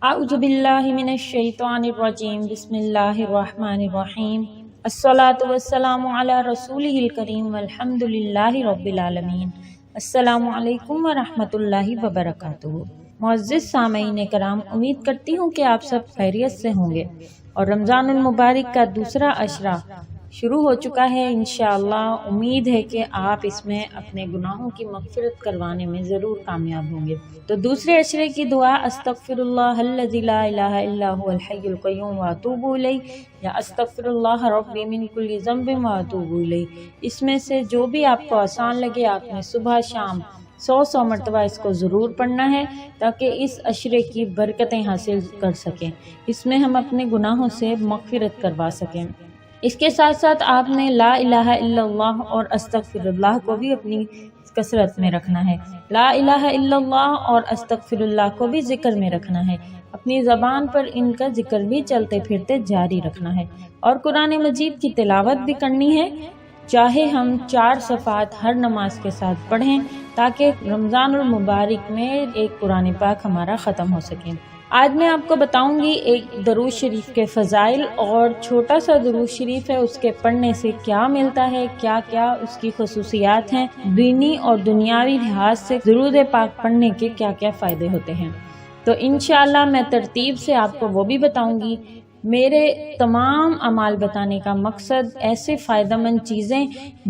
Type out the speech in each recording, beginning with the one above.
اعوذ باللہ من الشیطان الرجیم بسم اللہ الرحمن الرحیم الصلاۃ والسلام علی رسولہ الکریم والحمد للہ رب العالمین۔ السلام علیکم ورحمۃ اللہ وبرکاتہ۔ معزز سامعین کرام، امید کرتی ہوں کہ آپ سب خیریت سے ہوں گے اور رمضان المبارک کا دوسرا عشرہ شروع ہو چکا ہے۔ انشاءاللہ امید ہے کہ آپ اس میں اپنے گناہوں کی مغفرت کروانے میں ضرور کامیاب ہوں گے۔ تو دوسرے عشرے کی دعا استغفر اللہ الذی لا الہ الا هو الحی القیوم واتوب الیہ یا استغفر اللہ ربی من کل ذنب واتوب الیہ۔ اس میں سے جو بھی آپ کو آسان لگے آپ نے صبح شام 100 مرتبہ اس کو ضرور پڑھنا ہے تاکہ اس عشرے کی برکتیں حاصل کر سکیں، اس میں ہم اپنے گناہوں سے مغفرت کروا سکیں۔ اس کے ساتھ ساتھ آپ نے لا الہ الا اللہ اور استغفر اللہ کو بھی اپنی کثرت میں رکھنا ہے۔ لا الہ الا اللہ اور استغفر اللہ کو بھی ذکر میں رکھنا ہے، اپنی زبان پر ان کا ذکر بھی چلتے پھرتے جاری رکھنا ہے، اور قرآن مجید کی تلاوت بھی کرنی ہے، چاہے ہم 4 صفحات ہر نماز کے ساتھ پڑھیں تاکہ رمضان المبارک میں ایک قرآن پاک ہمارا ختم ہو سکے۔ آج میں آپ کو بتاؤں گی ایک درود شریف کے فضائل، اور چھوٹا سا درود شریف ہے، اس کے پڑھنے سے کیا ملتا ہے، کیا کیا اس کی خصوصیات ہیں، دینی اور دنیاوی لحاظ سے درود پاک پڑھنے کے کیا کیا فائدے ہوتے ہیں۔ تو انشاءاللہ میں ترتیب سے آپ کو وہ بھی بتاؤں گی۔ میرے تمام اعمال بتانے کا مقصد ایسے فائدہ مند چیزیں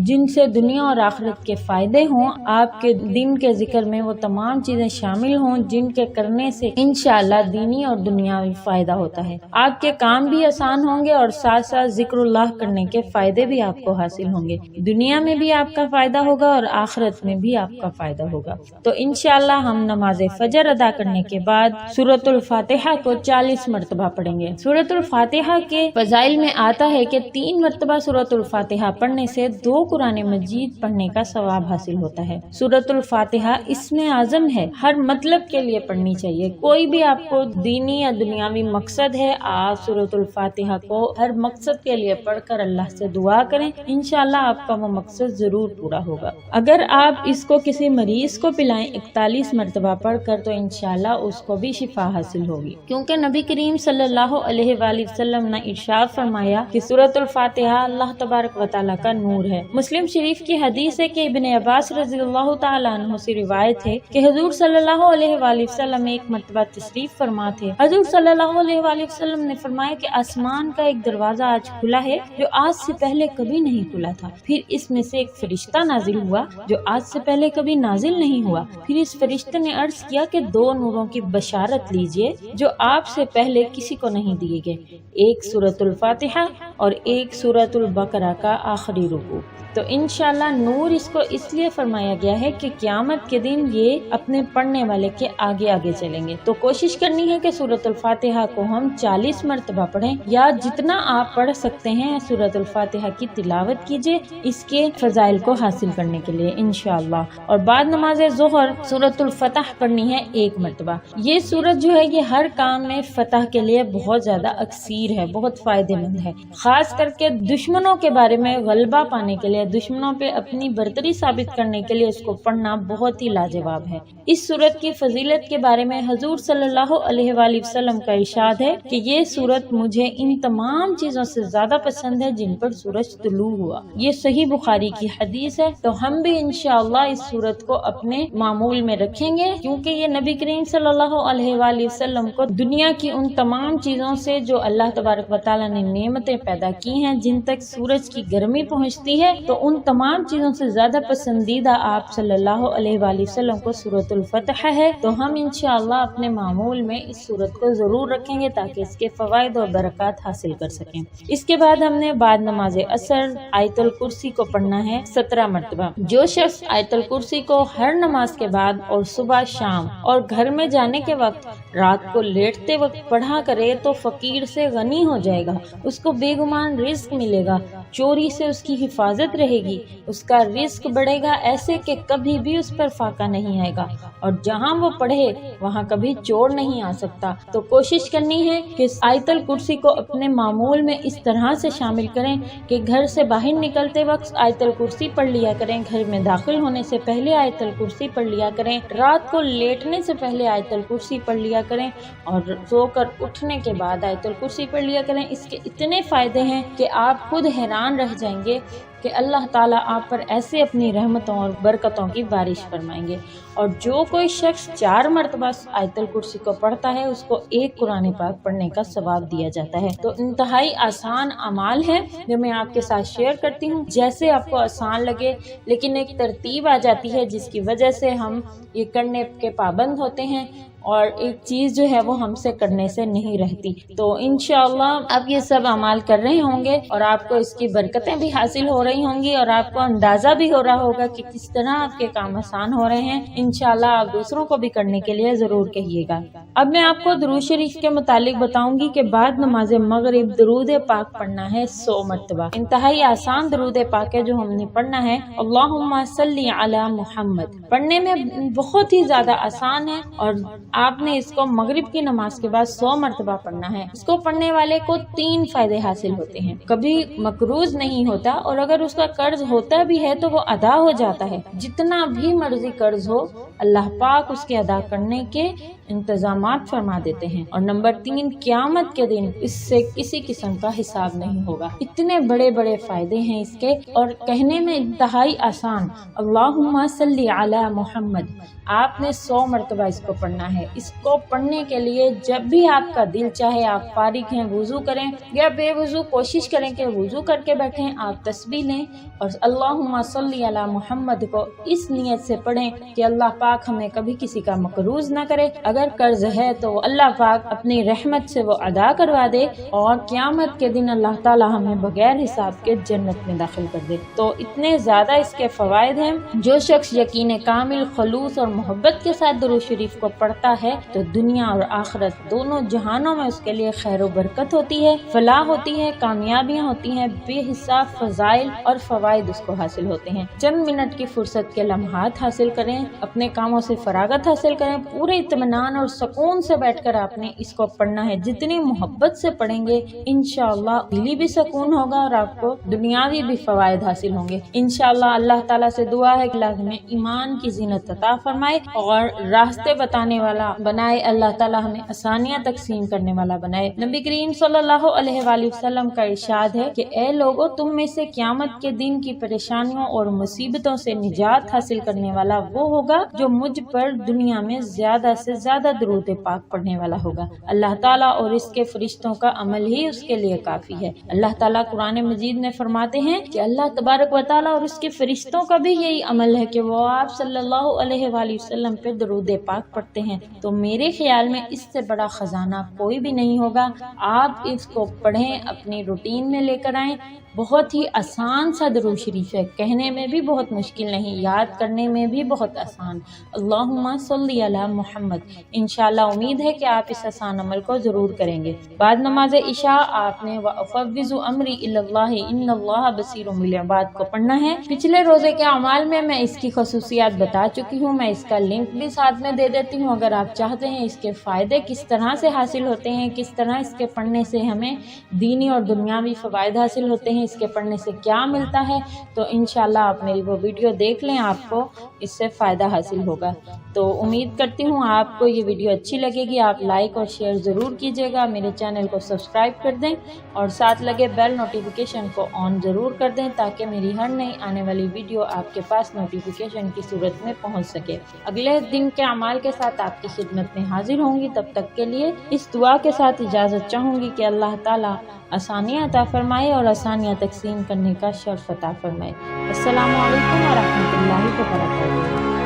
جن سے دنیا اور آخرت کے فائدے ہوں، آپ کے دن کے ذکر میں وہ تمام چیزیں شامل ہوں جن کے کرنے سے انشاءاللہ دینی اور دنیاوی فائدہ ہوتا ہے۔ آپ کے کام بھی آسان ہوں گے اور ساتھ ساتھ ذکر اللہ کرنے کے فائدے بھی آپ کو حاصل ہوں گے، دنیا میں بھی آپ کا فائدہ ہوگا اور آخرت میں بھی آپ کا فائدہ ہوگا۔ تو انشاءاللہ ہم نماز فجر ادا کرنے کے بعد سورۃ الفاتحہ کو 40 مرتبہ پڑھیں گے۔ سورۃ الفاتحہ کے فضائل میں آتا ہے کہ 3 مرتبہ سورۃ الفاتحہ پڑھنے سے 2 قرآن مجید پڑھنے کا ثواب حاصل ہوتا ہے۔ سورۃ الفاتحہ اسم اعظم ہے، ہر مطلب کے لیے پڑھنی چاہیے۔ کوئی بھی آپ کو دینی یا دنیاوی مقصد ہے، آپ سورۃ الفاتحہ کو ہر مقصد کے لیے پڑھ کر اللہ سے دعا کریں، انشاءاللہ آپ کا وہ مقصد ضرور پورا ہوگا۔ اگر آپ اس کو کسی مریض کو پلائیں 41 مرتبہ پڑھ کر تو انشاءاللہ اس کو بھی شفا حاصل ہوگی، کیونکہ نبی کریم صلی اللہ علیہ وآلہ وسلم نے ارشاد فرمایا کہ سورۃ الفاتحہ اللہ تبارک و تعالیٰ کا نور ہے۔ مسلم شریف کی حدیث ہے کہ ابن عباس رضی اللہ تعالیٰ عنہ سے روایت ہے کہ حضور صلی اللہ علیہ وآلہ وسلم ایک مرتبہ تشریف فرما تھے۔ حضور صلی اللہ علیہ وآلہ وسلم نے فرمایا کہ آسمان کا ایک دروازہ آج کھلا ہے جو آج سے پہلے کبھی نہیں کھلا تھا، پھر اس میں سے ایک فرشتہ نازل ہوا جو آج سے پہلے کبھی نازل نہیں ہوا، پھر اس فرشتے نے عرض کیا کہ 2 نوروں کی بشارت لیجئے جو آپ سے پہلے کسی کو نہیں دیے گئے، ایک سورۃ الفاتحہ اور ایک سورۃ البقرہ کا آخری رکوع۔ تو انشاءاللہ نور اس کو اس لیے فرمایا گیا ہے کہ قیامت کے دن یہ اپنے پڑھنے والے کے آگے آگے چلیں گے۔ تو کوشش کرنی ہے کہ سورۃ الفاتحہ کو ہم 40 مرتبہ پڑھیں، یا جتنا آپ پڑھ سکتے ہیں سورۃ الفاتحہ کی تلاوت کیجئے اس کے فضائل کو حاصل کرنے کے لیے انشاءاللہ۔ اور بعد نماز ظہر سورۃ الفتح پڑھنی ہے 1 مرتبہ۔ یہ سورت جو ہے یہ ہر کام میں فتح کے لیے بہت زیادہ اکثیر ہے، بہت فائدہ مند ہے، خاص کر کے دشمنوں کے بارے میں غلبہ پانے کے لیے، دشمنوں پہ اپنی برتری ثابت کرنے کے لیے اس کو پڑھنا بہت ہی لاجواب ہے۔ اس سورت کی فضیلت کے بارے میں حضور صلی اللہ علیہ وآلہ وسلم کا ارشاد ہے کہ یہ سورت مجھے ان تمام چیزوں سے زیادہ پسند ہے جن پر سورج طلوع ہوا۔ یہ صحیح بخاری کی حدیث ہے۔ تو ہم بھی انشاءاللہ اس سورت کو اپنے معمول میں رکھیں گے، کیونکہ یہ نبی کریم صلی اللہ علیہ وآلہ وسلم کو دنیا کی ان تمام چیزوں سے جو اللہ تبارک و تعالیٰ نے نعمتیں پیدا کی ہیں، جن تک سورج کی گرمی پہنچتی ہے، تو ان تمام چیزوں سے زیادہ پسندیدہ آپ صلی اللہ علیہ وآلہ وسلم کو سورۃ الفتح ہے۔ تو ہم انشاءاللہ اپنے معمول میں اس سورت کو ضرور رکھیں گے تاکہ اس کے فوائد اور برکات حاصل کر سکیں۔ اس کے بعد ہم نے بعد نماز عصر آیت الکرسی کو پڑھنا ہے 17 مرتبہ۔ جو شخص آیت الکرسی کو ہر نماز کے بعد اور صبح شام اور گھر میں جانے کے وقت رات کو لیٹتے وقت پڑھا کرے تو فقیر سے غنی ہو جائے گا، اس کو بے گمان رزق ملے گا، چوری سے اس کی حفاظت رہے گی، اس کا رزق بڑھے گا ایسے کہ کبھی بھی اس پر فاقہ نہیں آئے گا، اور جہاں وہ پڑھے وہاں کبھی چور نہیں آ سکتا۔ تو کوشش کرنی ہے کہ آیت الکرسی کو اپنے معمول میں اس طرح سے شامل کریں کہ گھر سے باہر نکلتے وقت آیت الکرسی پڑھ لیا کریں، گھر میں داخل ہونے سے پہلے آیت الکرسی پڑھ لیا کریں، رات کو لیٹنے سے پہلے آیت الکرسی پڑھ لیا کریں، اور سو کر اٹھنے کے بعد آیت الکرسی پڑھ لیا کریں۔ اس کے اتنے فائدے ہیں کہ آپ خود حیران رہ جائیں گے کہ اللہ تعالیٰ آپ پر ایسے اپنی رحمتوں اور برکتوں کی بارش فرمائیں گے۔ اور جو کوئی شخص 4 مرتبہ آیت الکرسی کو پڑھتا ہے اس کو ایک قرآن پاک پڑھنے کا ثواب دیا جاتا ہے۔ تو انتہائی آسان اعمال ہے جو میں آپ کے ساتھ شیئر کرتی ہوں، جیسے آپ کو آسان لگے، لیکن ایک ترتیب آ جاتی ہے جس کی وجہ سے ہم یہ کرنے کے پابند ہوتے ہیں، اور ایک چیز جو ہے وہ ہم سے کرنے سے نہیں رہتی۔ تو انشاءاللہ آپ یہ سب اعمال کر رہے ہوں گے اور آپ کو اس کی برکتیں بھی حاصل ہو رہی ہوں گی، اور آپ کو اندازہ بھی ہو رہا ہوگا کہ کس طرح آپ کے کام آسان ہو رہے ہیں۔ انشاءاللہ آپ دوسروں کو بھی کرنے کے لیے ضرور کہیے گا۔ اب میں آپ کو درود شریف کے متعلق بتاؤں گی کہ بعد نماز مغرب درود پاک پڑھنا ہے 100 مرتبہ۔ انتہائی آسان درود پاک ہے جو ہم نے پڑھنا ہے، اللہم صلی علی محمد۔ پڑھنے میں بہت ہی زیادہ آسان ہے، اور آپ نے اس کو مغرب کی نماز کے بعد 100 مرتبہ پڑھنا ہے۔ اس کو پڑھنے والے کو 3 فائدے حاصل ہوتے ہیں، کبھی مقروض نہیں ہوتا، اور اگر اس کا قرض ہوتا بھی ہے تو وہ ادا ہو جاتا ہے۔ جتنا بھی مرضی قرض ہو اللہ پاک اس کے ادا کرنے کے انتظامات فرما دیتے ہیں۔ اور نمبر 3، قیامت کے دن اس سے کسی قسم کا حساب نہیں ہوگا۔ اتنے بڑے بڑے فائدے ہیں اس کے، اور کہنے میں انتہائی آسان، اللہم صلی علی محمد۔ آپ نے 100 مرتبہ اس کو پڑھنا ہے۔ اس کو پڑھنے کے لیے جب بھی آپ کا دل چاہے، آپ فارغ ہیں، وضو کریں یا بے وضو، کوشش کریں کہ وضو کر کے بیٹھیں، آپ تسبیح لیں اور اللہم صلی علی محمد کو اس نیت سے پڑھیں کہ اللہ پاک ہمیں کبھی کسی کا مقروض نہ کرے، اگر قرض ہے تو اللہ پاک اپنی رحمت سے وہ ادا کروا دے، اور قیامت کے دن اللہ تعالی ہمیں بغیر حساب کے جنت میں داخل کر دے۔ تو اتنے زیادہ اس کے فوائد ہیں، جو شخص یقین کامل، خلوص اور محبت کے ساتھ درود شریف کو پڑھتا ہے تو دنیا اور آخرت دونوں جہانوں میں اس کے لیے خیر و برکت ہوتی ہے، فلاح ہوتی ہے، کامیابیاں ہوتی ہیں، بے حساب فضائل اور فوائد اس کو حاصل ہوتے ہیں۔ چند منٹ کی فرصت کے لمحات حاصل کریں، اپنے کاموں سے فراغت حاصل کریں، پورے اطمینان اور سکون سے بیٹھ کر آپ نے اس کو پڑھنا ہے۔ جتنی محبت سے پڑھیں گے انشاءاللہ دلی بھی سکون ہوگا اور آپ کو دنیاوی بھی فوائد حاصل ہوں گے انشاءاللہ۔ اللہ تعالیٰ سے دعا ہے کہ اللہ ہمیں ایمان کی زینت عطا فرمائے اور راستے بتانے والا بنائے، اللہ تعالیٰ ہمیں آسانیاں تقسیم کرنے والا بنائے۔ نبی کریم صلی اللہ علیہ وآلہ وسلم کا ارشاد ہے کہ اے لوگو، تم میں سے قیامت کے دن کی پریشانیوں اور مصیبتوں سے نجات حاصل کرنے والا وہ ہوگا جو مجھ پر دنیا میں زیادہ سے زیادہ درود پاک پڑھنے والا ہوگا۔ اللہ تعالیٰ اور اس کے فرشتوں کا عمل ہی اس کے لیے کافی ہے۔ اللہ تعالیٰ قرآن مجید میں فرماتے ہیں کہ اللہ تبارک و تعالیٰ اور اس کے فرشتوں کا بھی یہی عمل ہے کہ وہ آپ صلی اللہ علیہ وآلہ وسلم پہ درود پاک پڑھتے ہیں۔ تو میرے خیال میں اس سے بڑا خزانہ کوئی بھی نہیں ہوگا۔ آپ اس کو پڑھیں، اپنی روٹین میں لے کر آئیں۔ بہت ہی آسان سا درود شریف ہے، کہنے میں بھی بہت مشکل نہیں، یاد کرنے میں بھی بہت آسان، اللہم صلی علی محمد۔ انشاءاللہ امید ہے کہ آپ اس آسان عمل کو ضرور کریں گے۔ بعد نماز عشاء آپ نے وَأُفَوِّضُ أَمْرِي إِلَى اللَّهِ إِنَّ اللَّهَ بَصِيرٌ بِالْعِبَادِ کو پڑھنا ہے۔ پچھلے روزے کے اعمال میں اس کی خصوصیات بتا چکی ہوں، میں اس کا لنک بھی ساتھ میں دے دیتی ہوں، اگر آپ چاہتے ہیں اس کے فائدے کس طرح سے حاصل ہوتے ہیں، کس طرح اس کے پڑھنے سے ہمیں دینی اور دنیاوی فوائد حاصل ہوتے ہیں، اس کے پڑھنے سے کیا ملتا ہے، تو انشاءاللہ آپ میری وہ ویڈیو دیکھ لیں، آپ کو اس سے فائدہ حاصل ہوگا۔ تو امید کرتی ہوں آپ کو یہ ویڈیو اچھی لگے گی، آپ لائک اور شیئر ضرور کیجیے گا، میرے چینل کو سبسکرائب کر دیں اور ساتھ لگے بیل نوٹیفیکیشن کو آن ضرور کر دیں تاکہ میری ہر نئی آنے والی ویڈیو آپ کے پاس نوٹیفیکیشن کی صورت میں پہنچ سکے۔ اگلے دن کے اعمال کے ساتھ آپ کی خدمت میں حاضر ہوں گی، تب تک کے لیے اس دعا کے ساتھ اجازت چاہوں گی کہ اللہ تعالیٰ آسانیاں عطا فرمائے اور آسانیاں تقسیم کرنے کا شرف عطا فرمائے۔ السلام علیکم ورحمۃ اللہ وبرکاتہ۔